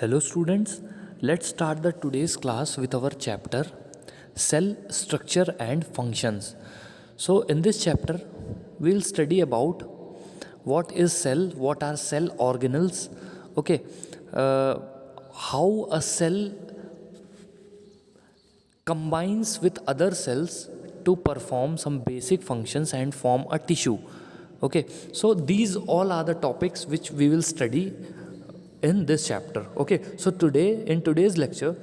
Hello students, let's start the today's class with our chapter Cell Structure and Functions. So in this chapter we'll study about what is cell, what are cell organelles, okay, how a cell combines with other cells to perform some basic functions and form a tissue. Okay, so these all are the topics which we will study in this chapter. Okay, so today in today's lecture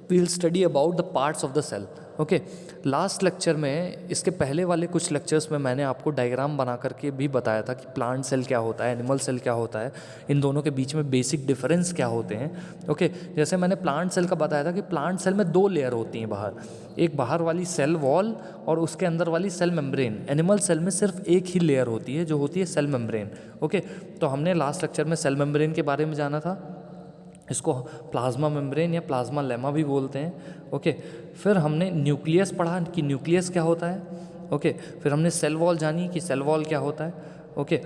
we will study about the parts of the cell. Okay, last lecture में, इसके पहले वाले कुछ lectures में मैंने आपको diagram बना करके भी बताया था कि प्लांट सेल क्या होता है, एनिमल सेल क्या होता है, इन दोनों के बीच में बेसिक डिफरेंस क्या होते हैं. ओके, जैसे मैंने प्लांट सेल का बताया था कि प्लांट सेल में दो लेयर होती हैं बाहर, एक बाहर वाली सेल वॉल और उसके अंदर वाली सेल मेम्ब्रेन. एनिमल सेल में सिर्फ एक ही लेयर होती है जो होती है सेल मेम्ब्रेन. ओके, तो हमने लास्ट लेक्चर में सेल मेम्ब्रेन के बारे में जाना था, इसको प्लाज्मा मेम्ब्रेन या प्लाज्मा लेमा भी बोलते हैं. ओके, फिर हमने न्यूक्लियस पढ़ा कि न्यूक्लियस क्या होता है. ओके, फिर हमने सेल वॉल जानी कि सेल वॉल क्या होता है. ओके,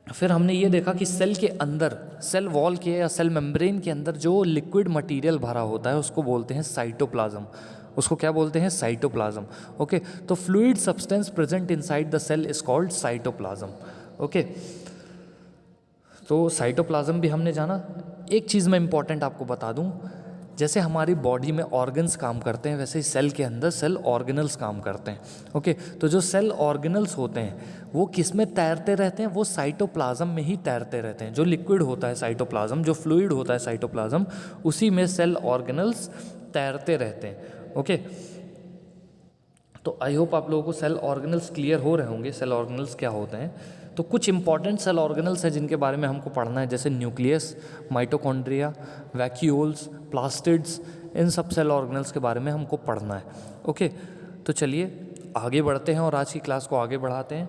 फिर हमने ये देखा कि सेल के अंदर, सेल वॉल के या सेल मेम्ब्रेन के अंदर जो लिक्विड मटेरियल भरा होता है उसको बोलते हैं साइटोप्लाज्म. उसको क्या बोलते हैं? साइटोप्लाज्म. ओके, तो fluid substance present inside the cell is called cytoplasm. Okay, तो साइटोप्लाज्म भी हमने जाना. एक चीज़ मैं इंपॉर्टेंट आपको बता दूं, जैसे हमारी बॉडी में ऑर्गन्स काम करते हैं वैसे ही सेल के अंदर सेल ऑर्गेनल्स काम करते हैं. ओके, तो जो सेल ऑर्गेनल्स होते हैं वो किस में तैरते रहते हैं? वो साइटोप्लाज्म में ही तैरते रहते हैं. जो लिक्विड होता है साइटोप्लाज्म, जो फ्लूइड होता है साइटोप्लाज्म, उसी में सेल ऑर्गेनल्स तैरते रहते हैं. ओके, तो आई होप आप लोगों को सेल ऑर्गेनल्स क्लियर हो रहे होंगे, सेल ऑर्गेनल्स क्या होते हैं. तो कुछ इंपॉर्टेंट सेल ऑर्गेनल्स हैं जिनके बारे में हमको पढ़ना है, जैसे न्यूक्लियस, माइटोकॉन्ड्रिया, वैक्यूल्स, प्लास्टिड्स, इन सब सेल ऑर्गेनल्स के बारे में हमको पढ़ना है. ओके, तो चलिए आगे बढ़ते हैं और आज की क्लास को आगे बढ़ाते हैं.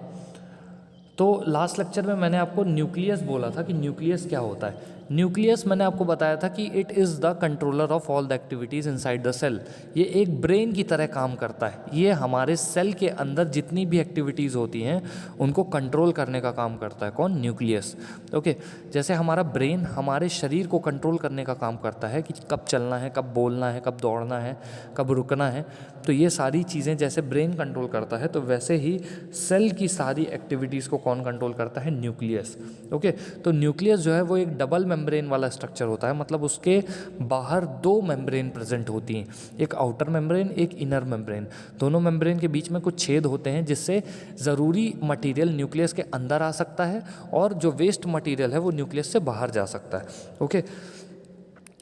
तो लास्ट लेक्चर में मैंने आपको न्यूक्लियस बोला था कि न्यूक्लियस क्या होता है. न्यूक्लियस मैंने आपको बताया था कि it is the controller of all the activities inside the cell. ये एक ब्रेन की तरह काम करता है. ये हमारे सेल के अंदर जितनी भी एक्टिविटीज़ होती हैं उनको कंट्रोल करने का काम करता है. कौन? न्यूक्लियस. ओके, जैसे हमारा ब्रेन हमारे शरीर को कंट्रोल करने का काम करता है कि कब चलना है, कब बोलना है, कब दौड़ना है, कब रुकना है. तो ये सारी चीज़ें जैसे ब्रेन कंट्रोल करता है, तो वैसे ही सेल की सारी एक्टिविटीज़ को कौन कंट्रोल करता है? न्यूक्लियस. ओके, तो न्यूक्लियस जो है वो एक डबल मेम्ब्रेन वाला स्ट्रक्चर होता है, मतलब उसके बाहर दो मेम्ब्रेन प्रेजेंट होती हैं, एक आउटर मेम्ब्रेन, एक इनर मेम्ब्रेन. दोनों मेम्ब्रेन के बीच में कुछ छेद होते हैं जिससे ज़रूरी मटेरियल न्यूक्लियस के अंदर आ सकता है और जो वेस्ट मटेरियल है वो न्यूक्लियस से बाहर जा सकता है. ओके,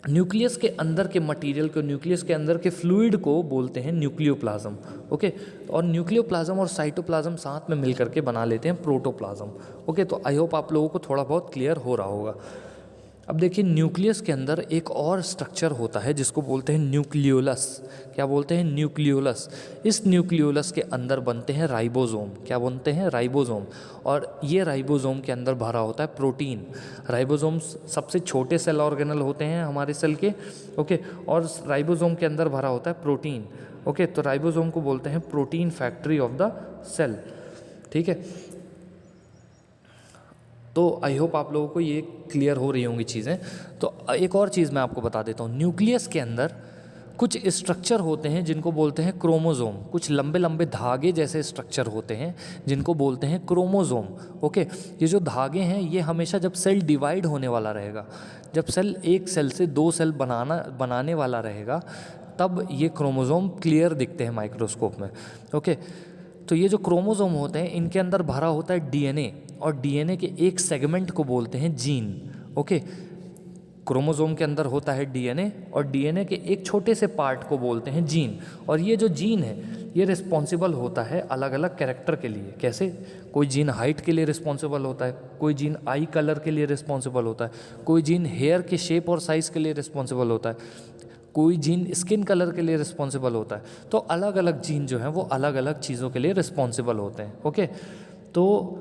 न्यूक्लियस के अंदर के मटेरियल को, न्यूक्लियस के अंदर के फ्लूइड को बोलते हैं न्यूक्लियोप्लाज्म. ओके, और न्यूक्लियोप्लाज्म और साइटोप्लाज्म साथ में मिलकर के बना लेते हैं प्रोटोप्लाज्म. ओके, तो आई होप आप लोगों को थोड़ा बहुत क्लियर हो रहा होगा. अब देखिए, न्यूक्लियस के अंदर एक और स्ट्रक्चर होता है जिसको बोलते हैं न्यूक्लियोलस. क्या बोलते हैं? न्यूक्लियोलस. इस न्यूक्लियोलस के अंदर बनते हैं राइबोसोम. क्या बनते हैं? राइबोसोम. और ये राइबोसोम के अंदर भरा होता है प्रोटीन. राइबोसोम्स सबसे छोटे सेल ऑर्गेनल होते हैं हमारे सेल के. ओके, और राइबोसोम के अंदर भरा होता है प्रोटीन. ओके, तो राइबोसोम को बोलते हैं protein factory of the cell. ठीक है, तो आई होप आप लोगों को ये क्लियर हो रही होंगी चीज़ें. तो एक और चीज़ मैं आपको बता देता हूँ. न्यूक्लियस के अंदर कुछ स्ट्रक्चर होते हैं जिनको बोलते हैं क्रोमोसोम. कुछ लंबे लंबे धागे जैसे स्ट्रक्चर होते हैं जिनको बोलते हैं क्रोमोसोम. ओके, ये जो धागे हैं ये हमेशा जब सेल डिवाइड होने वाला रहेगा, जब सेल एक सेल से दो सेल बनाने वाला रहेगा, तब ये क्रोमोसोम क्लियर दिखते हैं माइक्रोस्कोप में. ओके, तो ये जो क्रोमोसोम होते हैं इनके अंदर भरा होता है डीएनए, और डीएनए के एक सेगमेंट को बोलते हैं जीन. ओके, क्रोमोसोम के अंदर होता है डीएनए और डीएनए के एक छोटे से पार्ट को बोलते हैं जीन. और ये जो जीन है ये रिस्पॉन्सिबल होता है अलग अलग कैरेक्टर के लिए. कैसे? कोई जीन हाइट के लिए रिस्पॉन्सिबल होता है, कोई जीन आई कलर के लिए रिस्पॉन्सिबल होता है, कोई जीन हेयर के शेप और साइज़ के लिए रिस्पॉन्सिबल होता है, कोई जीन स्किन कलर के लिए रिस्पॉन्सिबल होता है. तो अलग अलग जीन जो हैं वो अलग अलग चीज़ों के लिए रिस्पॉन्सिबल होते हैं. ओके, तो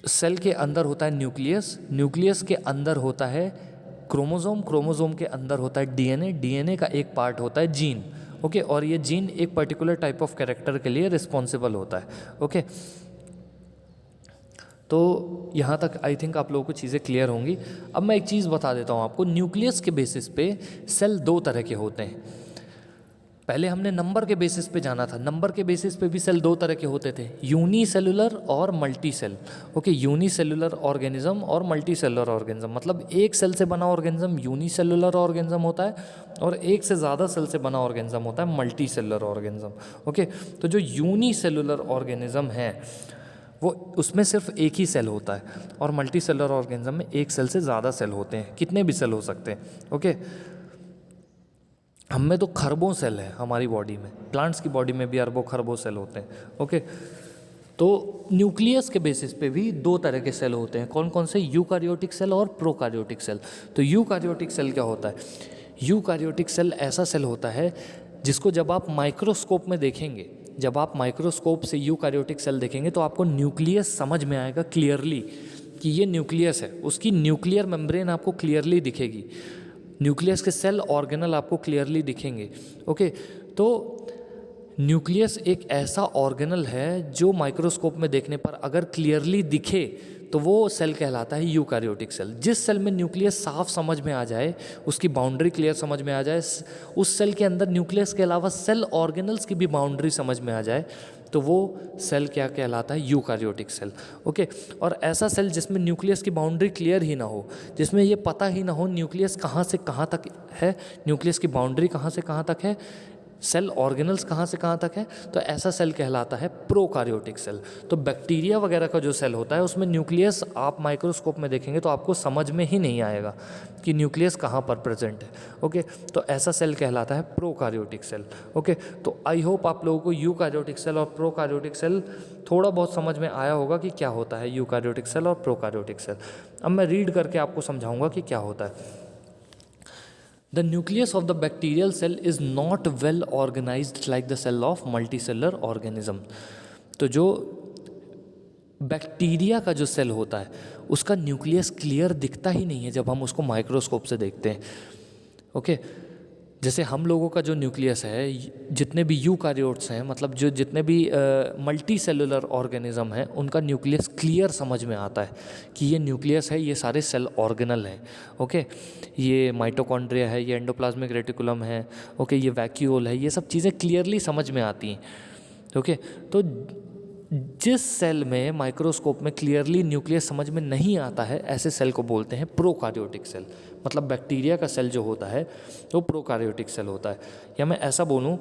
सेल के अंदर होता है न्यूक्लियस, न्यूक्लियस के अंदर होता है क्रोमोसोम, क्रोमोसोम के अंदर होता है डीएनए, डीएनए का एक पार्ट होता है जीन. ओके, और ये जीन एक पर्टिकुलर टाइप ऑफ कैरेक्टर के लिए रिस्पॉन्सिबल होता है. ओके, तो यहाँ तक आई थिंक आप लोगों को चीज़ें क्लियर होंगी। अब मैं एक चीज़ बता देता हूँ आपको, न्यूक्लियस के बेसिस पे सेल दो तरह के होते हैं। पहले हमने नंबर के बेसिस पे जाना था, नंबर के बेसिस पे भी सेल दो तरह के होते थे, यूनिसेलुलर और multi cell. Okay, unicellular organism और मल्टी सेलुलर ऑर्गेनिज्म, मतलब एक सेल से बना ऑर्गेनिज्म यूनिसेलुलर ऑर्गेनिज्म होता है और एक से ज़्यादा सेल से बना ऑर्गेनिज्म होता है मल्टी सेलुलर ऑर्गेनिज्म। ओके, तो जो यूनिसेलुलर ऑर्गेनिज्म है वो उसमें सिर्फ एक ही सेल होता है, और मल्टी सेलुलर ऑर्गेनिज्म में एक सेल से ज़्यादा सेल होते हैं, कितने भी सेल हो सकते हैं। ओके, हम में तो खरबों सेल है हमारी बॉडी में, प्लांट्स की बॉडी में भी अरबों खरबों सेल होते हैं। ओके, तो न्यूक्लियस के बेसिस पे भी दो तरह के सेल होते हैं, कौन कौन से, यूकारियोटिक सेल और प्रोकारियोटिक सेल। तो यूकारियोटिक सेल क्या होता है? यूकारियोटिक सेल ऐसा सेल होता है जिसको जब आप माइक्रोस्कोप में देखेंगे, जब आप माइक्रोस्कोप से यूकारियोटिक सेल देखेंगे तो आपको न्यूक्लियस समझ में आएगा क्लियरली कि ये न्यूक्लियस है, उसकी न्यूक्लियर मेम्ब्रेन आपको क्लियरली दिखेगी, न्यूक्लियस के सेल ऑर्गेनल आपको क्लियरली दिखेंगे। ओके, तो न्यूक्लियस एक ऐसा ऑर्गेनल है जो माइक्रोस्कोप में देखने पर अगर क्लियरली दिखे तो वो सेल कहलाता है यूकारियोटिक सेल। जिस सेल में न्यूक्लियस साफ समझ में आ जाए, उसकी बाउंड्री क्लियर समझ में आ जाए, उस सेल के अंदर न्यूक्लियस के अलावा सेल ऑर्गेनल्स की भी बाउंड्री समझ में आ जाए, तो वो सेल क्या कहलाता है? Eukaryotic cell. ओके, और ऐसा सेल जिसमें न्यूक्लियस की बाउंड्री क्लियर ही ना हो, जिसमें ये पता ही ना हो न्यूक्लियस कहाँ से कहाँ तक है, न्यूक्लियस की बाउंड्री कहाँ से कहाँ तक है, सेल ऑर्गेनल्स कहाँ से कहाँ तक है, तो ऐसा सेल कहलाता है प्रोकारियोटिक सेल। तो बैक्टीरिया वगैरह का जो सेल होता है उसमें न्यूक्लियस आप माइक्रोस्कोप में देखेंगे तो आपको समझ में ही नहीं आएगा कि न्यूक्लियस कहाँ पर प्रेजेंट है। ओके, तो ऐसा सेल कहलाता है प्रोकारियोटिक सेल। ओके, तो आई होप आप लोगों को यूकारियोटिक सेल और प्रोकारियोटिक सेल थोड़ा बहुत समझ में आया होगा कि क्या होता है यूकारियोटिक सेल और प्रोकारियोटिक सेल। अब मैं रीड करके आपको समझाऊंगा कि क्या होता है। The nucleus of the bacterial cell is not well organized like the cell of multicellular organism. तो जो बैक्टीरिया का जो सेल होता है उसका न्यूक्लियस क्लियर दिखता ही नहीं है जब हम उसको माइक्रोस्कोप से देखते हैं। ओके, जैसे हम लोगों का जो न्यूक्लियस है, जितने भी यूकारियोट्स हैं, मतलब जो जितने भी मल्टी सेलुलर ऑर्गेनिज्म हैं, उनका न्यूक्लियस क्लियर समझ में आता है कि ये न्यूक्लियस है, ये सारे सेल ऑर्गेनल हैं। ओके, ये माइटोकॉन्ड्रिया है, ये एंडोप्लाज्मिक रेटिकुलम है, ओके, ये वैक्यूल है, ये सब चीज़ें क्लियरली समझ में आती हैं। ओके, तो जिस सेल में माइक्रोस्कोप में क्लियरली न्यूक्लियस समझ में नहीं आता है, ऐसे सेल को बोलते हैं प्रोकारियोटिक सेल। मतलब बैक्टीरिया का सेल जो होता है वो प्रोकारियोटिक सेल होता है। या मैं ऐसा बोलूँ,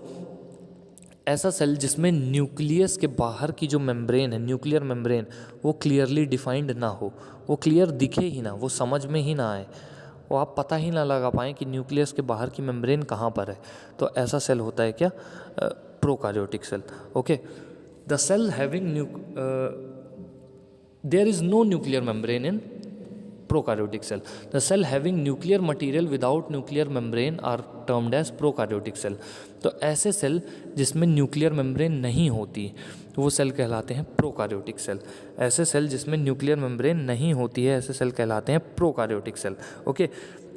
ऐसा सेल जिसमें न्यूक्लियस के बाहर की जो मेम्ब्रेन है, न्यूक्लियर मेम्ब्रेन, वो क्लियरली डिफाइंड ना हो, वो क्लियर दिखे ही ना, वो समझ में ही ना आए, वो आप पता ही ना लगा पाएँ कि न्यूक्लियस के बाहर की मेम्ब्रेन कहाँ पर है, तो ऐसा सेल होता है क्या? Prokaryotic cell. Okay, the cell having there is no nuclear membrane in prokaryotic cell. The cell having nuclear material without nuclear membrane are termed as prokaryotic cell. तो ऐसे सेल जिसमें न्यूक्लियर मेम्ब्रेन नहीं होती वो cell कहलाते हैं prokaryotic cell. ऐसे cell जिसमें न्यूक्लियर मेम्ब्रेन नहीं होती है ऐसे सेल कहलाते हैं prokaryotic cell. Okay,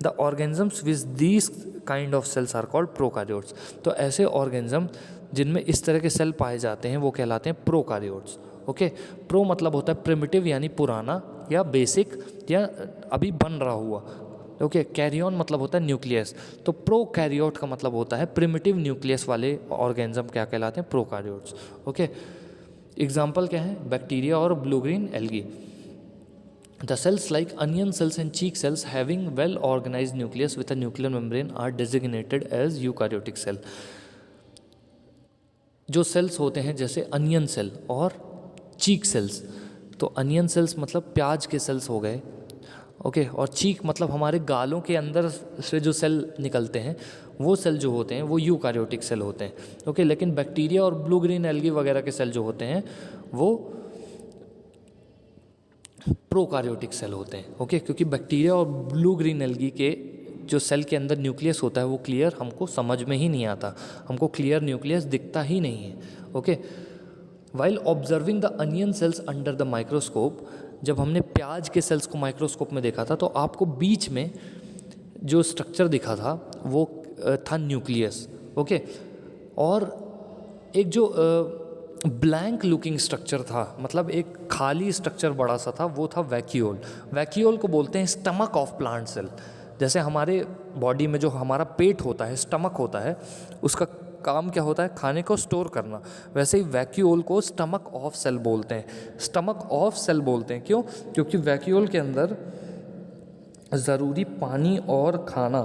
the organisms which these kind of cells are called prokaryotes. तो ऐसे ऑर्गेनिज्म जिनमें इस तरह के सेल पाए जाते हैं वो कहलाते हैं प्रोकारियोट्स। ओके, प्रो मतलब होता है प्रिमिटिव यानी पुराना या बेसिक या अभी बन रहा हुआ। ओके, कैरियन मतलब होता है न्यूक्लियस, तो प्रोकैरियोट का मतलब होता है प्रिमिटिव न्यूक्लियस वाले ऑर्गेनिज्म क्या कहलाते हैं? प्रोकारियोट्स। ओके, एग्जाम्पल क्या है? बैक्टीरिया और blue green algae. The cells like onion cells and cheek cells having well organized nucleus with a nuclear membrane are designated as eukaryotic cell. जो sales होते हैं जैसे अनियन सेल और चीक sales, तो onion sales मतलब प्याज के सेल्स हो गए। ओके, और चीक मतलब हमारे गालों के अंदर से जो सेल निकलते हैं वो सेल जो होते हैं वो यूकारियोटिक सेल होते हैं। ओके, लेकिन बैक्टीरिया और ब्लू ग्रीन एल्गी वगैरह के सेल जो होते हैं वो प्रोकारियोटिक सेल होते हैं। ओके, क्योंकि बैक्टीरिया और ब्लू ग्रीन एल्गी के जो सेल के अंदर न्यूक्लियस होता है वो क्लियर हमको समझ में ही नहीं आता, हमको क्लियर न्यूक्लियस दिखता ही नहीं है। Okay, while observing the onion sales under the microscope, जब हमने प्याज के सेल्स को माइक्रोस्कोप में देखा था तो आपको बीच में जो स्ट्रक्चर दिखा था वो था न्यूक्लियस। ओके, और एक जो ब्लैंक लुकिंग स्ट्रक्चर था, मतलब एक खाली स्ट्रक्चर बड़ा सा था, वो था वैक्यूल। वैक्यूल को बोलते हैं स्टमक ऑफ प्लांट सेल। जैसे हमारे बॉडी में जो हमारा पेट होता है, स्टमक होता है, उसका काम क्या होता है? खाने को स्टोर करना। वैसे ही वैक्यूल को स्टमक ऑफ सेल बोलते हैं। स्टमक ऑफ सेल बोलते हैं क्यों? क्योंकि वैक्यूल के अंदर ज़रूरी पानी और खाना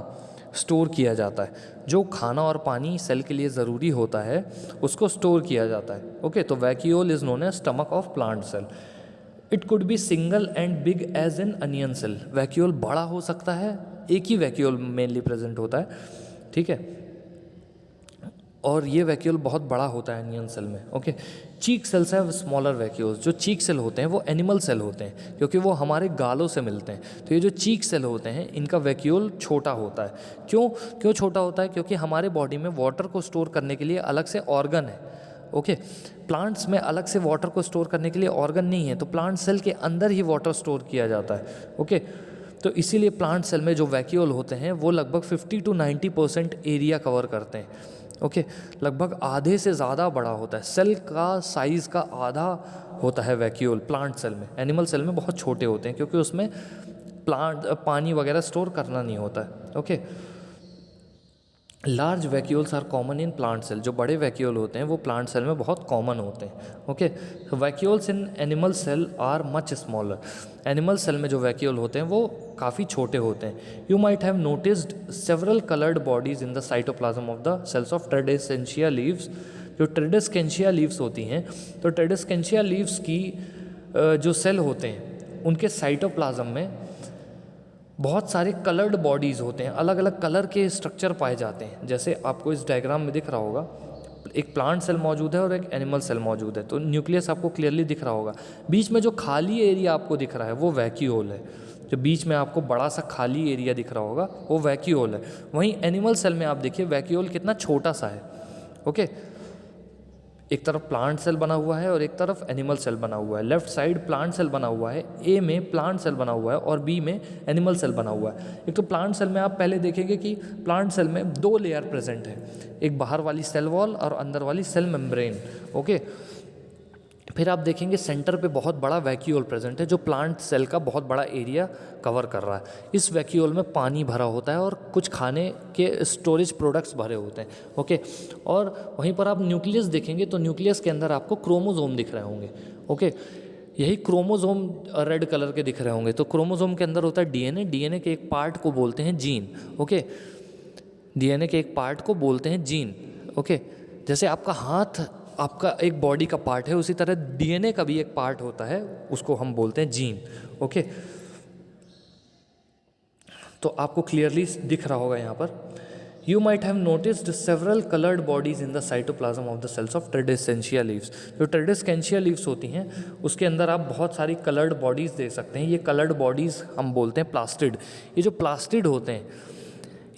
स्टोर किया जाता है। जो खाना और पानी सेल के लिए ज़रूरी होता है उसको स्टोर किया जाता है। ओके, तो vacuole is known as stomach of plant cell. It could be single and big as an onion cell. Vacuole बड़ा हो सकता है, एक ही वैक्यूल मेनली प्रेजेंट होता है, ठीक है, और ये वैक्यूल बहुत बड़ा होता है अनियन सेल में। Okay, cheek cells have smaller vacuoles. जो चीक सेल होते हैं वो एनिमल सेल होते हैं क्योंकि वो हमारे गालों से मिलते हैं। तो ये जो चीक सेल होते हैं इनका वैक्यूल छोटा होता है। क्यों छोटा होता है? क्योंकि हमारे बॉडी में वाटर को स्टोर करने के लिए अलग से ऑर्गन है। ओके, प्लांट्स में अलग से वाटर को स्टोर करने के लिए ऑर्गन नहीं है, तो प्लांट सेल के अंदर ही वाटर स्टोर किया जाता है। ओके, तो इसीलिए प्लांट सेल में जो वैक्यूल होते हैं वो लगभग 50 to 90% एरिया कवर करते हैं। ओके, लगभग आधे से ज़्यादा बड़ा होता है, सेल का साइज़ का आधा होता है वैक्यूल प्लांट सेल में। एनिमल सेल में बहुत छोटे होते हैं क्योंकि उसमें पानी वगैरह स्टोर करना नहीं होता है। Okay, large vacuoles are common in plant cell. जो बड़े वैक्यूल होते हैं वो प्लांट सेल में बहुत कॉमन होते हैं। Okay, vacuoles in animal cell are much smaller. Animal cell में जो वैक्यूल होते हैं वो काफ़ी छोटे होते हैं। You might have noticed several coloured bodies in the cytoplasm of the cells of tradescantia leaves. जो ट्रेडेस्केंशिया लीव्स होती हैं, तो ट्रेडेस्केंशिया लीव्स की जो सेल होते हैं उनके साइटोप्लाज्म में बहुत सारे कलर्ड बॉडीज़ होते हैं, अलग अलग कलर के स्ट्रक्चर पाए जाते हैं। जैसे आपको इस डायग्राम में दिख रहा होगा, एक प्लांट सेल मौजूद है और एक एनिमल सेल मौजूद है, तो न्यूक्लियस आपको क्लियरली दिख रहा होगा। बीच में जो खाली एरिया आपको दिख रहा है वो वैक्यूल है। जो बीच में आपको बड़ा सा खाली एरिया दिख रहा होगा वो वैक्यूल है। वहीं एनिमल सेल में आप देखिए वैक्यूल कितना छोटा सा है। ओके, एक तरफ प्लांट सेल बना हुआ है और एक तरफ एनिमल सेल बना हुआ है। लेफ्ट साइड प्लांट सेल बना हुआ है, ए में प्लांट सेल बना हुआ है और बी में एनिमल सेल बना हुआ है। एक तो प्लांट सेल में आप पहले देखेंगे कि प्लांट सेल में 2 लेयर प्रेजेंट है, एक बाहर वाली सेल वॉल और अंदर वाली सेल मेम्ब्रेन। ओके, फिर आप देखेंगे सेंटर पे बहुत बड़ा वैक्यूल प्रेजेंट है जो प्लांट सेल का बहुत बड़ा एरिया कवर कर रहा है। इस वैक्यूल में पानी भरा होता है और कुछ खाने के स्टोरेज प्रोडक्ट्स भरे होते हैं। ओके, और वहीं पर आप न्यूक्लियस देखेंगे तो न्यूक्लियस के अंदर आपको क्रोमोसोम दिख रहे होंगे। ओके, यही क्रोमोसोम रेड कलर के दिख रहे होंगे। तो क्रोमोसोम के अंदर होता है डीएनए। डीएनए के एक पार्ट को बोलते हैं जीन। ओके, डीएनए के एक पार्ट को बोलते हैं जीन। ओके, जैसे आपका हाथ आपका एक बॉडी का पार्ट है, उसी तरह डीएनए का भी एक पार्ट होता है, उसको हम बोलते हैं जीन। ओके, तो आपको क्लियरली दिख रहा होगा यहाँ पर। You might have noticed several coloured bodies in the cytoplasm of the cells of tradescantia leaves. जो ट्रेडेस्केंशिया लीव्स होती हैं उसके अंदर आप बहुत सारी कलर्ड बॉडीज़ देख सकते हैं। ये कलर्ड बॉडीज़ हम बोलते हैं प्लास्टिड। ये जो प्लास्टिड होते हैं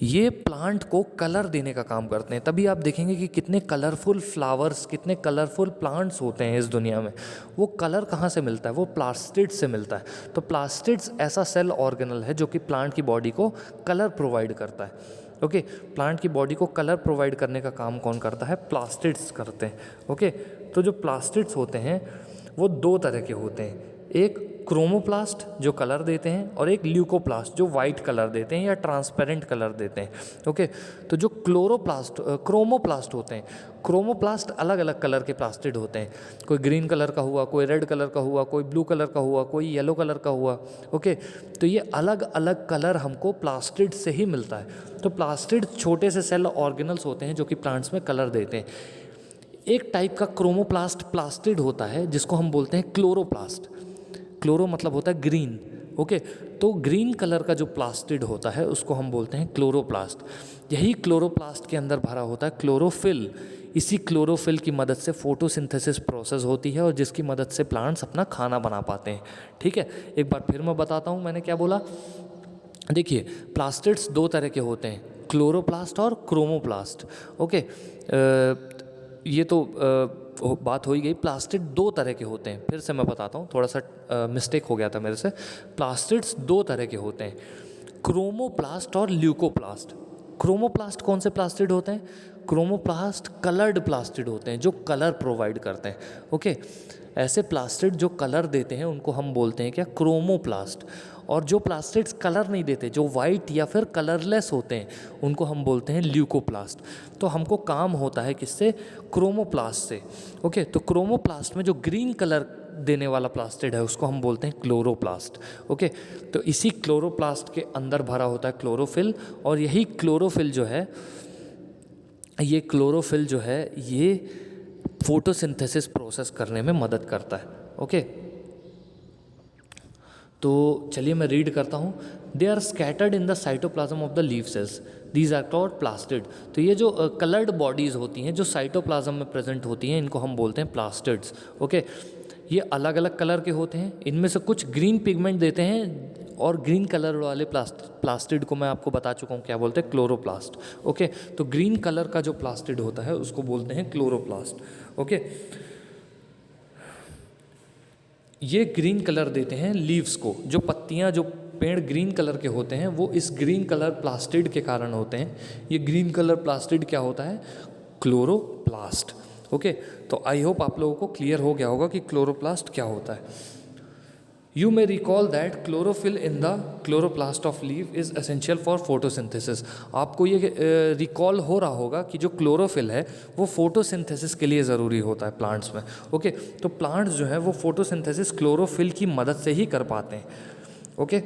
ये प्लांट को कलर देने का काम करते हैं। तभी आप देखेंगे कि कितने कलरफुल फ्लावर्स, कितने कलरफुल प्लांट्स होते हैं इस दुनिया में। वो कलर कहाँ से मिलता है? वो प्लास्टिड्स से मिलता है। तो प्लास्टिड्स ऐसा सेल ऑर्गेनल है जो कि प्लांट की बॉडी को कलर प्रोवाइड करता है। ओके, प्लांट की बॉडी को कलर प्रोवाइड करने का काम कौन करता है? प्लास्टिड्स करते हैं। ओके, तो जो प्लास्टिड्स होते हैं वो 2 तरह के होते हैं। एक क्रोमोप्लास्ट जो कलर देते हैं और एक ल्यूकोप्लास्ट जो वाइट कलर देते हैं या ट्रांसपेरेंट कलर देते हैं। ओके, तो जो क्रोमोप्लास्ट होते हैं, क्रोमोप्लास्ट अलग अलग कलर के प्लास्टिड होते हैं। कोई ग्रीन कलर का हुआ, कोई रेड कलर का हुआ, कोई ब्लू कलर का हुआ, कोई येलो कलर का हुआ। ओके, तो ये अलग अलग कलर हमको प्लास्टिड से ही मिलता है। तो प्लास्टिड छोटे से सेल ऑर्गेनल्स होते हैं जो कि प्लांट्स में कलर देते हैं। एक टाइप का क्रोमोप्लास्ट प्लास्टिड होता है जिसको हम बोलते हैं क्लोरोप्लास्ट। क्लोरो मतलब होता है ग्रीन। ओके, तो ग्रीन कलर का जो प्लास्टिड होता है उसको हम बोलते हैं क्लोरोप्लास्ट। यही क्लोरोप्लास्ट के अंदर भरा होता है क्लोरोफिल। इसी क्लोरोफिल की मदद से फोटोसिंथेसिस प्रोसेस होती है और जिसकी मदद से प्लांट्स अपना खाना बना पाते हैं। ठीक है, एक बार फिर मैं बताता हूँ मैंने क्या बोला। देखिए, प्लास्टिड्स 2 तरह के होते हैं, क्लोरोप्लास्ट और क्रोमोप्लास्ट। ओके, ये तो बात हो ही गई। प्लास्टिड 2 तरह के होते हैं। फिर से मैं बताता हूँ, थोड़ा सा मिस्टेक हो गया था मेरे से। प्लास्टिड्स 2 तरह के होते हैं, क्रोमोप्लास्ट और ल्यूकोप्लास्ट। क्रोमोप्लास्ट कौन से प्लास्टिड होते हैं? क्रोमोप्लास्ट कलर्ड प्लास्टिड होते हैं, जो कलर प्रोवाइड करते हैं। ओके, ऐसे प्लास्टिड जो कलर देते हैं उनको हम बोलते हैं क्या? क्रोमोप्लास्ट। और जो प्लास्टिड्स कलर नहीं देते, जो वाइट या फिर कलरलेस होते हैं, उनको हम बोलते हैं ल्यूकोप्लास्ट। तो हमको काम होता है किससे? क्रोमोप्लास्ट से। ओके, तो क्रोमोप्लास्ट में जो ग्रीन कलर देने वाला प्लास्टिड है उसको हम बोलते हैं क्लोरोप्लास्ट। ओके, तो इसी क्लोरोप्लास्ट के अंदर भरा होता है क्लोरोफिल, और यही क्लोरोफिल जो है, ये क्लोरोफिल जो है ये फोटोसिंथेसिस प्रोसेस करने में मदद करता है। ओके, तो चलिए मैं रीड करता हूँ। They are scattered in the cytoplasm of the leaf cells, these are called plastid. तो ये जो कलर्ड बॉडीज़ होती हैं जो साइटोप्लाज्म में प्रेजेंट होती हैं, इनको हम बोलते हैं प्लास्टिड्स। ओके, ये अलग अलग कलर के होते हैं, इनमें से कुछ ग्रीन पिगमेंट देते हैं, और ग्रीन कलर वाले प्लास्टिड को मैं आपको बता चुका हूँ क्या बोलते हैं? क्लोरोप्लास्ट। ओके, तो ग्रीन कलर का जो प्लास्टिड होता है उसको बोलते हैं क्लोरोप्लास्ट। ओके, ये ग्रीन कलर देते हैं लीव्स को, जो पत्तियाँ, जो पेड़ ग्रीन कलर के होते हैं वो इस ग्रीन कलर प्लास्टिड के कारण होते हैं। ये ग्रीन कलर प्लास्टिड क्या होता है? क्लोरोप्लास्ट। ओके, तो आई होप आप लोगों को क्लियर हो गया होगा कि क्लोरोप्लास्ट क्या होता है। You may recall that chlorophyll in the chloroplast of leaf is essential for photosynthesis. आपको ये रिकॉल हो रहा होगा कि जो क्लोरोफिल है वो फोटोसिंथेसिस के लिए ज़रूरी होता है प्लांट्स में। ओके, तो प्लांट्स जो है वो फोटोसिंथेसिस क्लोरोफिल की मदद से ही कर पाते हैं। Okay,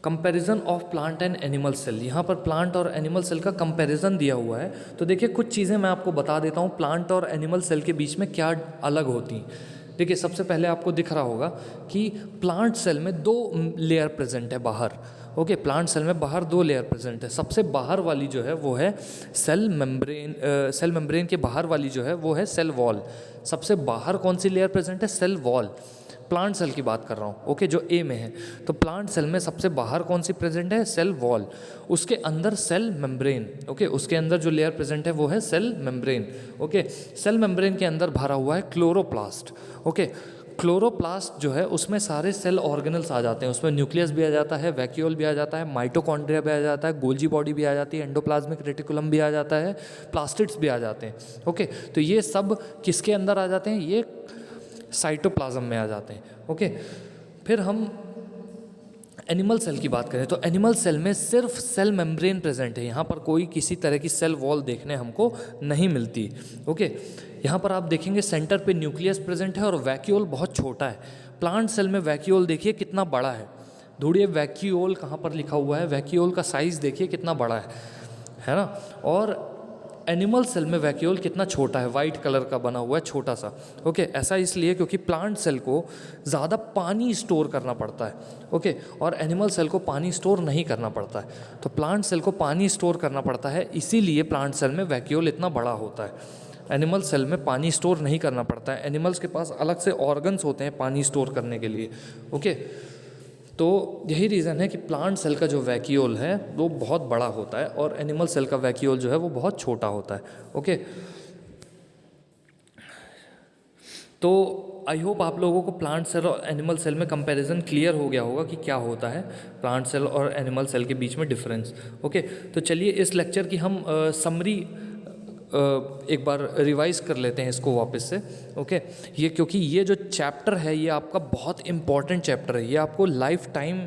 comparison of plant and animal cell, यहाँ पर प्लांट और एनिमल सेल का कंपैरिजन दिया हुआ है। तो देखिए कुछ चीज़ें मैं आपको बता देता हूँ प्लांट और एनिमल सेल के बीच में क्या अलग होती हैं। देखिए सबसे पहले आपको दिख रहा होगा कि प्लांट सेल में 2 लेयर प्रेजेंट है बाहर। ओके, प्लांट सेल में बाहर 2 लेयर प्रेजेंट है। सबसे बाहर वाली जो है वो है सेल मेम्ब्रेन, सेल मेम्ब्रेन के बाहर वाली जो है वो है सेल वॉल। सबसे बाहर कौन सी लेयर प्रेजेंट है? Cell wall. प्लांट सेल की बात कर रहा हूँ। ओके, जो ए में है, तो प्लांट सेल में सबसे बाहर कौन सी प्रेजेंट है? Cell wall. उसके अंदर सेल मेम्ब्रेन। ओके, उसके अंदर जो लेयर प्रेजेंट है वो है cell membrane. Okay, cell membrane के अंदर भरा हुआ है क्लोरोप्लास्ट। ओके, क्लोरोप्लास्ट जो है उसमें सारे सेल ऑर्गेनल्स आ जाते हैं। उसमें न्यूक्लियस भी आ जाता है, वैक्यूल भी आ जाता है, माइटोकॉन्ड्रिया भी आ जाता है, गोल्जी बॉडी भी आ जाती है, एंडोप्लाज्मिक रेटिकुलम भी आ जाता है, प्लास्टिड्स भी आ जाते हैं। ओके, तो ये सब किसके अंदर आ जाते हैं? ये साइटोप्लाज्म में आ जाते हैं। ओके, फिर हम एनिमल सेल की बात करें तो एनिमल सेल में सिर्फ सेल मेम्ब्रेन प्रेजेंट है। यहाँ पर कोई किसी तरह की सेल वॉल देखने हमको नहीं मिलती। ओके, यहाँ पर आप देखेंगे सेंटर पे न्यूक्लियस प्रेजेंट है और वैक्यूल बहुत छोटा है। प्लांट सेल में वैक्यूल देखिए कितना बड़ा है। ढूंढिए वैक्यूल कहाँ पर लिखा हुआ है, वैक्यूल का साइज़ देखिए कितना बड़ा है ना। और एनिमल सेल में वैक्यूल कितना छोटा है, वाइट कलर का बना हुआ है, छोटा सा। ओके, ऐसा इसलिए क्योंकि प्लांट सेल को ज़्यादा पानी स्टोर करना पड़ता है। ओके, और एनिमल सेल को पानी स्टोर नहीं करना पड़ता है। तो प्लांट सेल को पानी स्टोर करना पड़ता है, इसीलिए प्लांट सेल में वैक्यूल इतना बड़ा होता है। एनिमल सेल में पानी स्टोर नहीं करना पड़ता है। एनिमल्स के पास अलग से ऑर्गन्स होते हैं पानी स्टोर करने के लिए। ओके, तो यही रीज़न है कि प्लांट सेल का जो वैक्यूल है वो बहुत बड़ा होता है और एनिमल सेल का वैक्यूल जो है वो बहुत छोटा होता है। ओके, तो आई होप आप लोगों को प्लांट सेल और एनिमल सेल में कंपैरिजन क्लियर हो गया होगा कि क्या होता है प्लांट सेल और एनिमल सेल के बीच में डिफरेंस। ओके, तो चलिए इस लेक्चर की हम समरी एक बार रिवाइज कर लेते हैं इसको वापस से। ओके, ये क्योंकि ये जो चैप्टर है ये आपका बहुत इम्पॉर्टेंट चैप्टर है, ये आपको लाइफ टाइम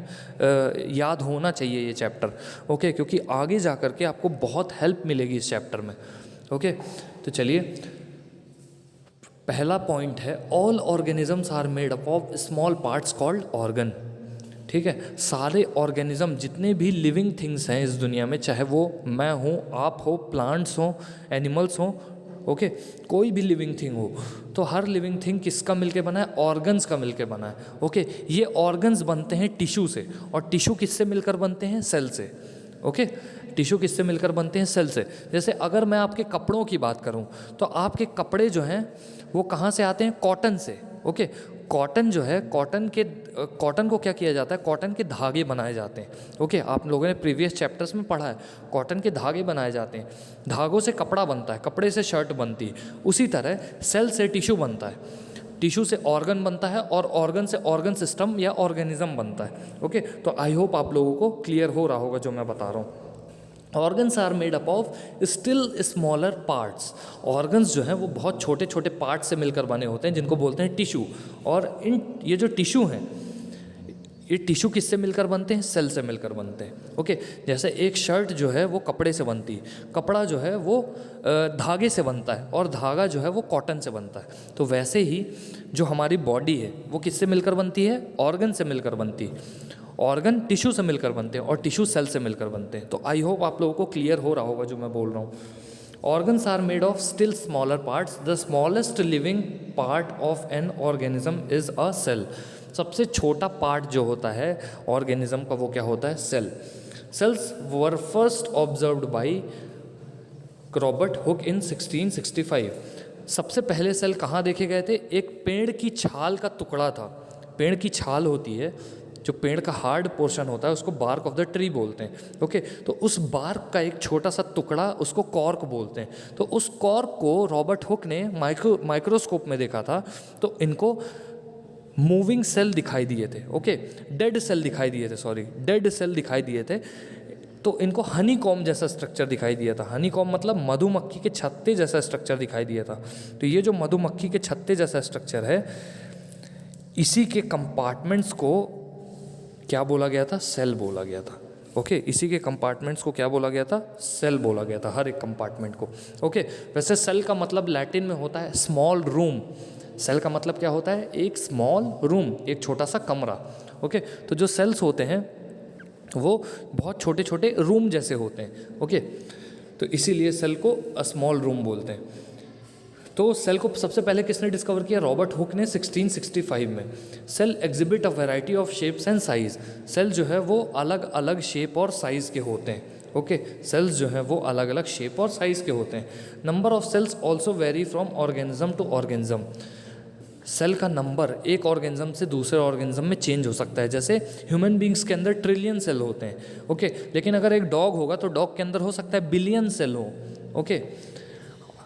याद होना चाहिए ये चैप्टर। ओके, क्योंकि आगे जा कर के आपको बहुत हेल्प मिलेगी इस चैप्टर में। ओके, तो चलिए पहला पॉइंट है all organisms are made up of small parts called organ. ठीक है, सारे ऑर्गेनिज्म जितने भी लिविंग थिंग्स हैं इस दुनिया में, चाहे वो मैं हूँ, आप हो, प्लांट्स हो, एनिमल्स हो, ओके, कोई भी लिविंग थिंग हो, तो हर लिविंग थिंग किसका मिलके बना है? ऑर्गन्स का मिलके बना है। ओके, ये ऑर्गन्स बनते हैं टिश्यू से, और टिश्यू किससे मिलकर बनते हैं? सेल से। ओके, टिश्यू किससे मिलकर बनते हैं? सेल से। जैसे अगर मैं आपके कपड़ों की बात करूं तो आपके कपड़े जो हैं वो कहाँ से आते हैं? कॉटन से। ओके, कॉटन जो है, कॉटन को क्या किया जाता है? कॉटन के धागे बनाए जाते हैं। ओके, आप लोगों ने प्रीवियस चैप्टर्स में पढ़ा है, कॉटन के धागे बनाए जाते हैं, धागों से कपड़ा बनता है, कपड़े से शर्ट बनती है। उसी तरह सेल से टिश्यू बनता है। टिश्यू से ऑर्गन बनता है और ऑर्गन से ऑर्गन सिस्टम या ऑर्गेनिज्म बनता है। ओके, तो आई होप आप लोगों को क्लियर हो रहा होगा जो मैं बता रहा हूँ। Organs are made up of still smaller parts. Organs जो हैं वो बहुत छोटे छोटे पार्ट से मिलकर बने होते हैं जिनको बोलते हैं टिश्यू। और ये जो टिश्यू हैं, ये टिश्यू किससे मिलकर बनते हैं? सेल से मिलकर बनते हैं। ओके, जैसे एक शर्ट जो है वो कपड़े से बनती है, कपड़ा जो है वो धागे से बनता है और धागा जो है वो कॉटन से बनता है। तो वैसे ही जो हमारी बॉडी है वो किससे मिलकर बनती है? ऑर्गन से मिलकर बनती है। ऑर्गन टिश्यू से मिलकर बनते हैं और टिश्यू सेल से मिलकर बनते हैं। तो आई होप आप लोगों को क्लियर हो रहा होगा जो मैं बोल रहा हूँ। Organs are made of still smaller parts. The smallest living part of an organism is a cell. सबसे छोटा पार्ट जो होता है ऑर्गेनिज्म का वो क्या होता है? Cell. Cells were first observed by Robert Hooke in 1665। सबसे पहले सेल कहाँ देखे गए थे? एक पेड़ की छाल का टुकड़ा था। पेड़ की छाल होती है, जो पेड़ का हार्ड पोर्शन होता है उसको बार्क ऑफ द ट्री बोलते हैं। ओके, तो उस बार्क का एक छोटा सा टुकड़ा उसको कॉर्क बोलते हैं। तो उस कॉर्क को रॉबर्ट हुक ने माइक्रोस्कोप में देखा था, तो इनको मूविंग सेल दिखाई दिए थे। ओके, डेड सेल दिखाई दिए थे, सॉरी डेड सेल दिखाई दिए थे। तो इनको हनी कॉम जैसा स्ट्रक्चर दिखाई दिया था। हनी कॉम मतलब मधुमक्खी के छत्ते जैसा स्ट्रक्चर दिखाई दिया था। तो ये जो मधुमक्खी के छत्ते जैसा स्ट्रक्चर है, इसी के कंपार्टमेंट्स को क्या बोला गया था? सेल बोला गया था। ओके, इसी के कंपार्टमेंट्स को क्या बोला गया था? सेल बोला गया था, हर एक कंपार्टमेंट को। ओके, वैसे सेल का मतलब लैटिन में होता है स्मॉल रूम। सेल का मतलब क्या होता है? एक स्मॉल रूम, एक छोटा सा कमरा। ओके, तो जो सेल्स होते हैं वो बहुत छोटे छोटे रूम जैसे होते हैं। ओके, तो इसीलिए सेल को अ स्मॉल रूम बोलते हैं। तो सेल को सबसे पहले किसने डिस्कवर किया? रॉबर्ट हुक ने 1665 में। Cell exhibit a variety of shapes and size. Cell जो है वो अलग अलग शेप और साइज़ के होते हैं। ओके, सेल्स जो हैं वो अलग अलग शेप और साइज़ के होते हैं। Number of cells also vary from organism to organism. Cell का नंबर एक ऑर्गेनिज्म से दूसरे ऑर्गेनिज्म में चेंज हो सकता है। जैसे ह्यूमन बींग्स के अंदर ट्रिलियन सेल होते हैं। ओके, लेकिन अगर एक डॉग होगा तो डॉग के अंदर हो सकता है बिलियन सेल हो। ओके,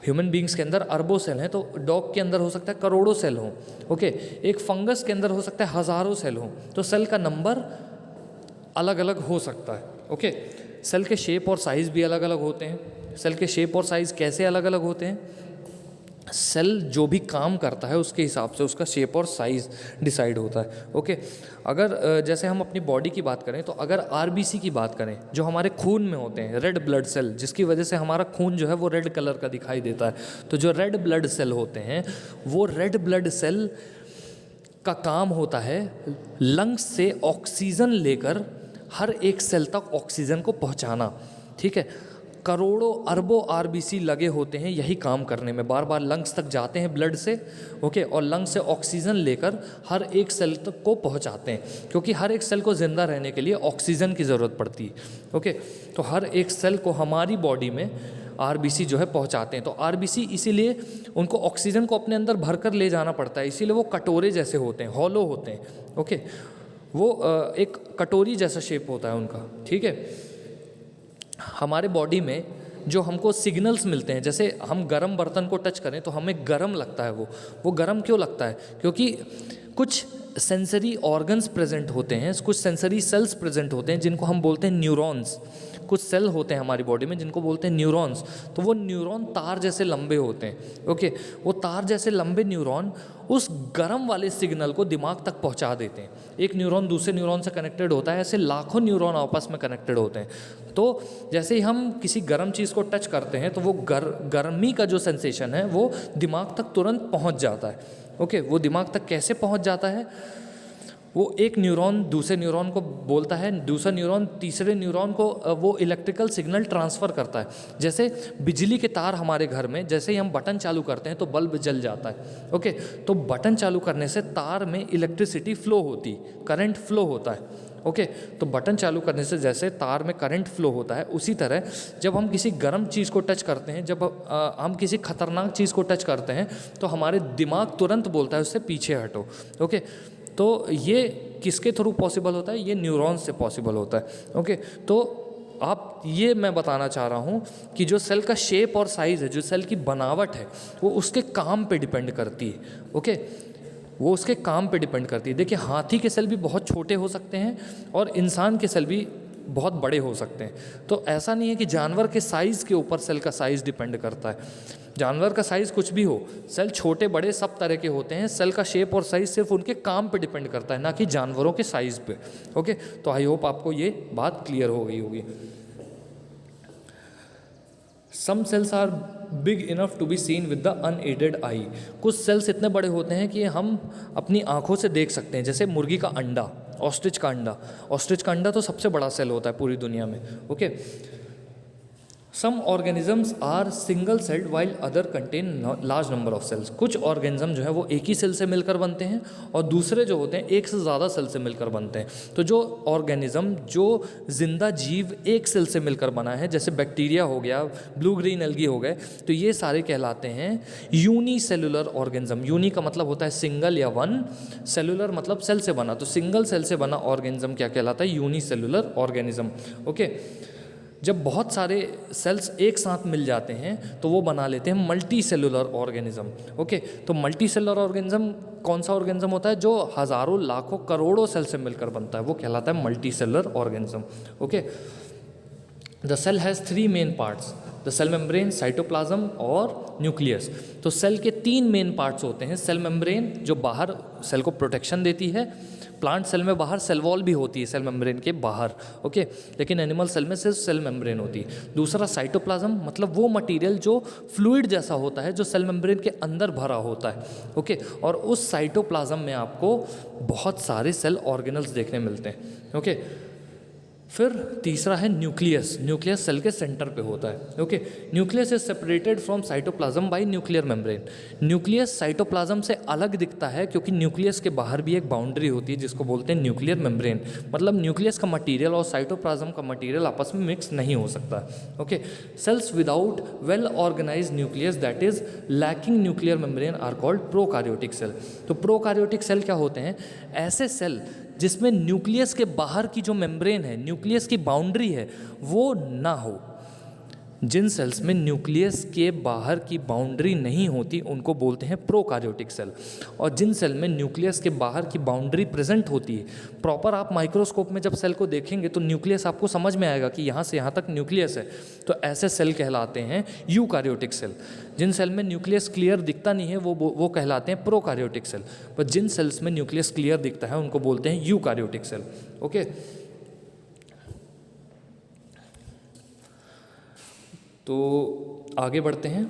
ह्यूमन बींग्स के अंदर अरबों सेल हैं, तो डॉग के अंदर हो सकता है करोड़ों सेल हों। ओके, एक फंगस के अंदर हो सकता है हज़ारों सेल हों। तो सेल का नंबर अलग अलग हो सकता है। ओके, सेल के शेप और साइज़ भी अलग अलग होते हैं। सेल के शेप और साइज़ कैसे अलग अलग होते हैं? सेल जो भी काम करता है उसके हिसाब से उसका शेप और साइज़ डिसाइड होता है। ओके, अगर जैसे हम अपनी बॉडी की बात करें तो अगर आरबीसी की बात करें, जो हमारे खून में होते हैं, रेड ब्लड सेल, जिसकी वजह से हमारा खून जो है वो रेड कलर का दिखाई देता है। तो जो रेड ब्लड सेल होते हैं वो रेड ब्लड सेल का काम होता है लंग्स से ऑक्सीजन लेकर हर एक सेल तक ऑक्सीजन को पहुंचाना। ठीक है, करोड़ों अरबों आरबीसी लगे होते हैं यही काम करने में, बार बार लंग्स तक जाते हैं ब्लड से। ओके, और लंग्स से ऑक्सीजन लेकर हर एक सेल तक को पहुंचाते हैं, क्योंकि हर एक सेल को ज़िंदा रहने के लिए ऑक्सीजन की ज़रूरत पड़ती है। ओके, तो हर एक सेल को हमारी बॉडी में आरबीसी जो है पहुंचाते हैं। तो आरबीसी इसीलिए उनको ऑक्सीजन को अपने अंदर भर कर ले जाना पड़ता है, इसीलिए वो कटोरे जैसे होते हैं, हॉलो होते हैं। ओके, वो एक कटोरी जैसा शेप होता है उनका। ठीक है, हमारे बॉडी में जो हमको सिग्नल्स मिलते हैं, जैसे हम गर्म बर्तन को टच करें तो हमें गर्म लगता है। वो गर्म क्यों लगता है? क्योंकि कुछ सेंसरी ऑर्गन्स प्रेजेंट होते हैं, कुछ सेंसरी सेल्स प्रेजेंट होते हैं जिनको हम बोलते हैं न्यूरॉन्स। कुछ सेल होते हैं हमारी बॉडी में जिनको बोलते हैं न्यूरॉन्स। तो वो न्यूरॉन तार जैसे लंबे होते हैं। ओके, वो तार जैसे लंबे न्यूरॉन उस गर्म वाले सिग्नल को दिमाग तक पहुंचा देते हैं। एक न्यूरॉन दूसरे न्यूरॉन से कनेक्टेड होता है, ऐसे लाखों न्यूरॉन आपस में कनेक्टेड होते हैं। तो जैसे ही हम किसी गर्म चीज़ को टच करते हैं तो वो गर्मी का जो सेंसेशन है वो दिमाग तक तुरंत पहुंच जाता है। ओके, वो दिमाग तक कैसे पहुंच जाता है? वो एक न्यूरॉन दूसरे न्यूरॉन को बोलता है, दूसरा न्यूरॉन तीसरे न्यूरॉन को वो इलेक्ट्रिकल सिग्नल ट्रांसफ़र करता है। जैसे बिजली के तार हमारे घर में, जैसे ही हम बटन चालू करते हैं तो बल्ब जल जाता है। ओके, तो बटन चालू करने से तार में इलेक्ट्रिसिटी फ्लो होती, करंट फ्लो होता है। ओके, तो बटन चालू करने से जैसे तार में करंट फ्लो होता है, उसी तरह जब हम किसी गर्म चीज़ को टच करते हैं, जब हम किसी खतरनाक चीज़ को टच करते हैं तो हमारे दिमाग तुरंत बोलता है उससे पीछे हटो। ओके, तो ये किसके थ्रू पॉसिबल होता है? ये न्यूरॉन्स से पॉसिबल होता है। ओके, तो आप ये मैं बताना चाह रहा हूँ कि जो सेल का शेप और साइज़ है, जो सेल की बनावट है, वो उसके काम पे डिपेंड करती है। ओके, वो उसके काम पे डिपेंड करती है। देखिए हाथी के सेल भी बहुत छोटे हो सकते हैं और इंसान के सेल भी बहुत बड़े हो सकते हैं। तो ऐसा नहीं है कि जानवर के साइज़ के ऊपर सेल का साइज़ डिपेंड करता है। जानवर का साइज़ कुछ भी हो, सेल छोटे बड़े सब तरह के होते हैं। सेल का शेप और साइज़ सिर्फ उनके काम पे डिपेंड करता है, ना कि जानवरों के साइज़ पे। ओके, तो आई होप आपको ये बात क्लियर हो गई होगी। Some cells are big enough to be seen with the unaided eye. कुछ सेल्स इतने बड़े होते हैं कि हम अपनी आंखों से देख सकते हैं, जैसे मुर्गी का अंडा, ऑस्ट्रिच का अंडा। ऑस्ट्रिच का अंडा तो सबसे बड़ा सेल होता है पूरी दुनिया में। Okay, some organisms are single celled while other contain large number of cells. कुछ ऑर्गेनिज्म जो है वो एक ही सेल से मिलकर बनते हैं और दूसरे जो होते हैं एक से ज़्यादा सेल से मिलकर बनते हैं। तो जो ऑर्गेनिज्म जो जिंदा जीव एक सेल से मिलकर बना है, जैसे बैक्टीरिया हो गया, ब्लू ग्रीन एल्गी हो गए, तो ये सारे कहलाते हैं यूनिसेलुलर ऑर्गेनिज्म। यूनि का मतलब होता है सिंगल या वन, सेलुलर मतलब सेल से बना, तो सिंगल सेल से बना ऑर्गेनिज्म क्या कहलाता है? Unicellular organism. ओके, जब बहुत सारे सेल्स एक साथ मिल जाते हैं तो वो बना लेते हैं मल्टी सेलुलर ऑर्गेनिज्म। ओके, तो मल्टी सेलुलर ऑर्गेनिज्म कौन सा ऑर्गेनिज्म होता है? जो हज़ारों लाखों करोड़ों सेल से मिलकर बनता है, वो कहलाता है multi cellular organism. Okay, the cell has 3 main parts, the cell membrane, cytoplasm और न्यूक्लियस। तो सेल के 3 मेन पार्ट्स होते हैं। सेल मेम्ब्रेन जो बाहर सेल को प्रोटेक्शन देती है, प्लांट सेल में बाहर सेल वॉल भी होती है सेल मेम्ब्रेन के बाहर। ओके, लेकिन एनिमल सेल में सिर्फ सेल मेम्ब्रेन होती है। दूसरा साइटोप्लाज्म, मतलब वो मटेरियल जो फ्लूइड जैसा होता है, जो सेल मेम्ब्रेन के अंदर भरा होता है। ओके, और उस साइटोप्लाज्म में आपको बहुत सारे सेल ऑर्गेनल्स देखने मिलते हैं। ओके, फिर तीसरा है न्यूक्लियस। न्यूक्लियस सेल के सेंटर पे होता है। Okay, nucleus is separated from cytoplasm bye nuclear membrane. Nucleus cytoplasm से अलग दिखता है क्योंकि न्यूक्लियस के बाहर भी एक बाउंड्री होती है जिसको बोलते हैं न्यूक्लियर मेम्ब्रेन। मतलब न्यूक्लियस का मटेरियल और साइटोप्लाज्म का मटेरियल आपस में मिक्स नहीं हो सकता। Okay, cells without well organise nucleus that is lacking nuclear membrane are called prokaryotic cell. तो प्रोकार्योटिक सेल क्या होते हैं? ऐसे सेल जिसमें न्यूक्लियस के बाहर की जो मेम्ब्रेन है, न्यूक्लियस की बाउंड्री है, वो ना हो। जिन सेल्स में न्यूक्लियस के बाहर की बाउंड्री नहीं होती उनको बोलते हैं प्रोकार्योटिक सेल। और जिन सेल में न्यूक्लियस के बाहर की बाउंड्री प्रेजेंट होती है, प्रॉपर आप माइक्रोस्कोप में जब सेल को देखेंगे तो न्यूक्लियस आपको समझ में आएगा कि यहाँ से यहाँ तक न्यूक्लियस है, तो ऐसे सेल कहलाते हैं यूकार्योटिक सेल। जिन सेल में न्यूक्लियस क्लियर दिखता नहीं है वो कहलाते हैं प्रोकार्योटिक सेल। पर जिन सेल्स में न्यूक्लियस क्लियर दिखता है उनको बोलते हैं यूकार्योटिक सेल। ओके, तो आगे बढ़ते हैं।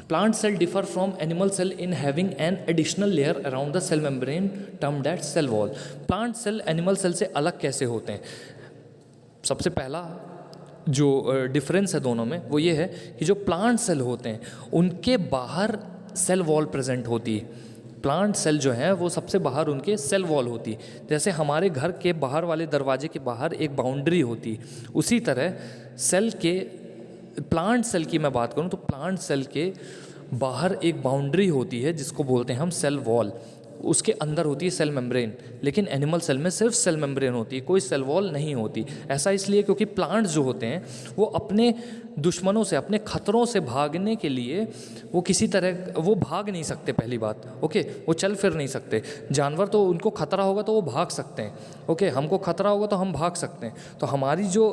Plant cell differ from animal cell in having an additional layer around the cell membrane termed as cell wall. Plant cell animal cell से अलग कैसे होते हैं? सबसे पहला जो डिफरेंस है दोनों में वो ये है कि जो प्लांट सेल होते हैं उनके बाहर सेल वॉल प्रेजेंट होती है। प्लांट सेल जो है वो सबसे बाहर उनके सेल वॉल होती है। जैसे हमारे घर के बाहर वाले दरवाजे के बाहर एक बाउंड्री होती है, उसी तरह सेल के, प्लांट सेल की मैं बात करूं तो प्लांट सेल के बाहर एक बाउंड्री होती है जिसको बोलते हैं हम सेल वॉल। उसके अंदर होती है सेल मेम्ब्रेन, लेकिन एनिमल सेल में सिर्फ सेल मेम्ब्रेन होती है, कोई सेल वॉल नहीं होती। ऐसा इसलिए क्योंकि प्लांट्स जो होते हैं वो अपने दुश्मनों से, अपने खतरों से भागने के लिए वो किसी तरह वो भाग नहीं सकते। पहली बात, ओके, वो चल फिर नहीं सकते। जानवर तो उनको खतरा होगा तो वो भाग सकते हैं, ओके, हमको खतरा होगा तो हम भाग सकते हैं। तो हमारी जो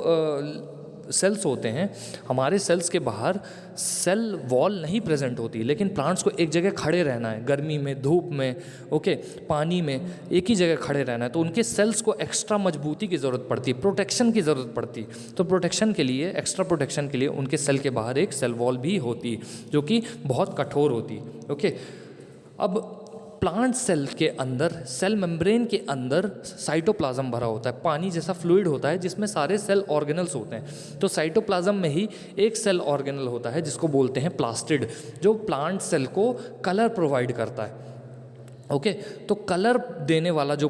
सेल्स होते हैं, हमारे सेल्स के बाहर सेल वॉल नहीं प्रेजेंट होती, लेकिन प्लांट्स को एक जगह खड़े रहना है, गर्मी में, धूप में, ओके, पानी में, एक ही जगह खड़े रहना है। तो उनके सेल्स को एक्स्ट्रा मजबूती की ज़रूरत पड़ती है, प्रोटेक्शन की ज़रूरत पड़ती है। तो प्रोटेक्शन के लिए, एक्स्ट्रा प्रोटेक्शन के लिए उनके सेल के बाहर एक सेल वॉल भी होती है जो कि बहुत कठोर होती है। ओके, अब प्लांट सेल के अंदर, सेल मेम्ब्रेन के अंदर साइटोप्लाज्म भरा होता है, पानी जैसा फ्लूइड होता है जिसमें सारे सेल ऑर्गेनल्स होते हैं। तो साइटोप्लाज्म में ही एक सेल ऑर्गेनल होता है जिसको बोलते हैं प्लास्टिड, जो प्लांट सेल को कलर प्रोवाइड करता है। ओके, तो कलर देने वाला जो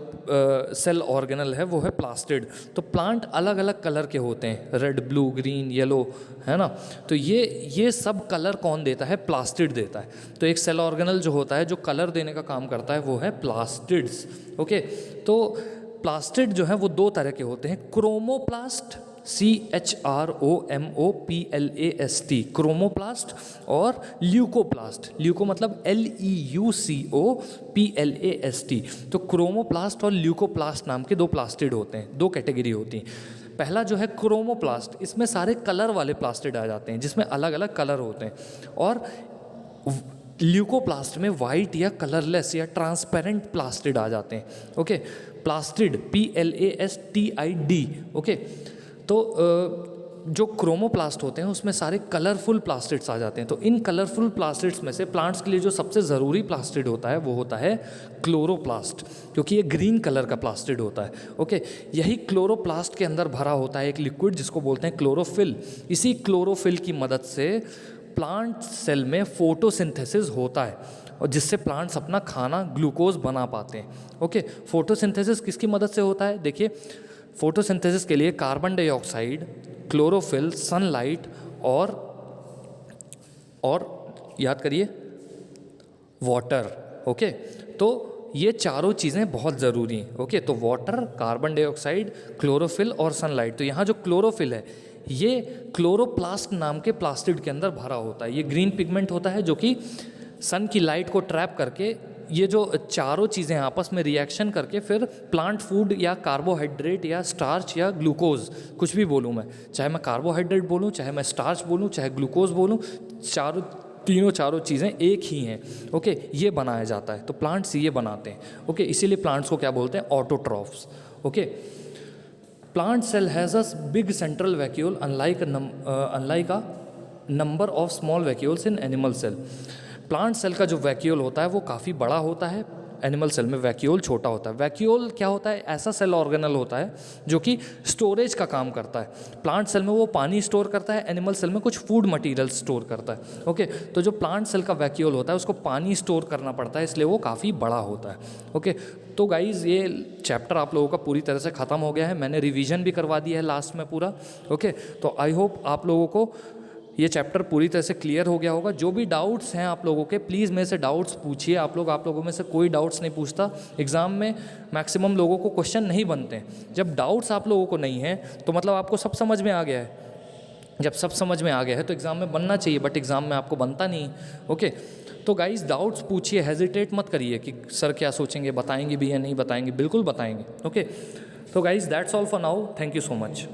सेल ऑर्गेनल है वो है प्लास्टिड। तो प्लांट अलग अलग कलर के होते हैं, रेड, ब्लू, ग्रीन, येलो, है ना। तो ये सब कलर कौन देता है? प्लास्टिड देता है। तो एक सेल ऑर्गेनल जो होता है जो कलर देने का काम करता है वो है प्लास्टिड्स। ओके, तो प्लास्टिड जो है वो 2 तरह के होते हैं, क्रोमोप्लास्ट CHROMOPLAST, क्रोमोप्लास्ट, और ल्यूकोप्लास्ट, ल्यूको मतलब LEUCOPLAST। तो क्रोमोप्लास्ट और ल्यूकोप्लास्ट नाम के दो प्लास्टिड होते हैं, दो कैटेगरी होती हैं। पहला जो है क्रोमोप्लास्ट, इसमें सारे कलर वाले प्लास्टिड आ जाते हैं जिसमें अलग अलग कलर होते हैं, और ल्यूकोप्लास्ट में वाइट या कलरलेस या ट्रांसपेरेंट प्लास्टिड आ जाते हैं। Okay, plastid PLASTID। ओके, तो जो क्रोमोप्लास्ट होते हैं उसमें सारे कलरफुल प्लास्टिड्स आ जाते हैं। तो इन कलरफुल प्लास्टिड्स में से प्लांट्स के लिए जो सबसे ज़रूरी प्लास्टिड होता है वो होता है क्लोरोप्लास्ट, क्योंकि ये ग्रीन कलर का प्लास्टिड होता है। ओके, यही क्लोरोप्लास्ट के अंदर भरा होता है एक लिक्विड जिसको बोलते हैं क्लोरोफिल। इसी क्लोरोफिल की मदद से प्लांट सेल में फोटोसिंथेसिस होता है, और जिससे प्लांट्स अपना खाना ग्लूकोज बना पाते हैं। ओके, फोटोसिंथेसिस किसकी मदद से होता है? देखिए, फोटोसिंथेसिस के लिए कार्बन डाइऑक्साइड, क्लोरोफिल, सनलाइट और याद करिए वाटर। ओके, तो ये चारों चीज़ें बहुत ज़रूरी हैं। ओके, तो वाटर, कार्बन डाइऑक्साइड, क्लोरोफिल और सनलाइट। तो यहाँ जो क्लोरोफिल है ये क्लोरोप्लास्ट नाम के प्लास्टिड के अंदर भरा होता है। ये ग्रीन पिगमेंट होता है जो कि सन की लाइट को ट्रैप करके ये जो चारों चीज़ें आपस में रिएक्शन करके फिर प्लांट फूड या कार्बोहाइड्रेट या स्टार्च या ग्लूकोज, कुछ भी बोलूँ मैं, चाहे मैं कार्बोहाइड्रेट बोलूँ, चाहे मैं स्टार्च बोलूँ, चाहे ग्लूकोज बोलूँ, चारों चीज़ें एक ही हैं। ओके, ये बनाया जाता है। तो प्लांट्स ये बनाते हैं। ओके, इसीलिए प्लांट्स को क्या बोलते हैं? Autotrophs. Okay, plant cell has a big central vacuole unlike a number of small vacuoles in animal cell. Plant cell का जो वैक्यूल होता है वो काफ़ी बड़ा होता है, एनिमल सेल में वैक्यूल छोटा होता है। वैक्यूल क्या होता है? ऐसा सेल ऑर्गेनल होता है जो कि स्टोरेज का काम करता है। प्लांट सेल में वो पानी स्टोर करता है, एनिमल सेल में कुछ फूड मटेरियल स्टोर करता है। ओके, तो जो प्लांट सेल का वैक्यूल होता है उसको पानी स्टोर करना पड़ता है, इसलिए वो काफ़ी बड़ा होता है। ओके, तो गाइज़ ये चैप्टर आप लोगों का पूरी तरह से ख़त्म हो गया है। मैंने रिवीजन भी करवा दिया है लास्ट में पूरा। ओके, तो आई होप आप लोगों को ये चैप्टर पूरी तरह से क्लियर हो गया होगा। जो भी डाउट्स हैं आप लोगों के, प्लीज़ मेरे से डाउट्स पूछिए। आप लोगों में से कोई डाउट्स नहीं पूछता। एग्ज़ाम में मैक्सिमम लोगों को क्वेश्चन नहीं बनते हैं। जब डाउट्स आप लोगों को नहीं है तो मतलब आपको सब समझ में आ गया है। जब सब समझ में आ गया है तो एग्ज़ाम में बनना चाहिए, बट एग्ज़ाम में आपको बनता नहीं। ओके, तो गाइज़ डाउट्स पूछिए, हेजिटेट मत करिए कि सर क्या सोचेंगे, बताएंगे भी या नहीं बताएंगे। बिल्कुल बताएंगे। ओके, तो guys that's all for now. Thank you so much.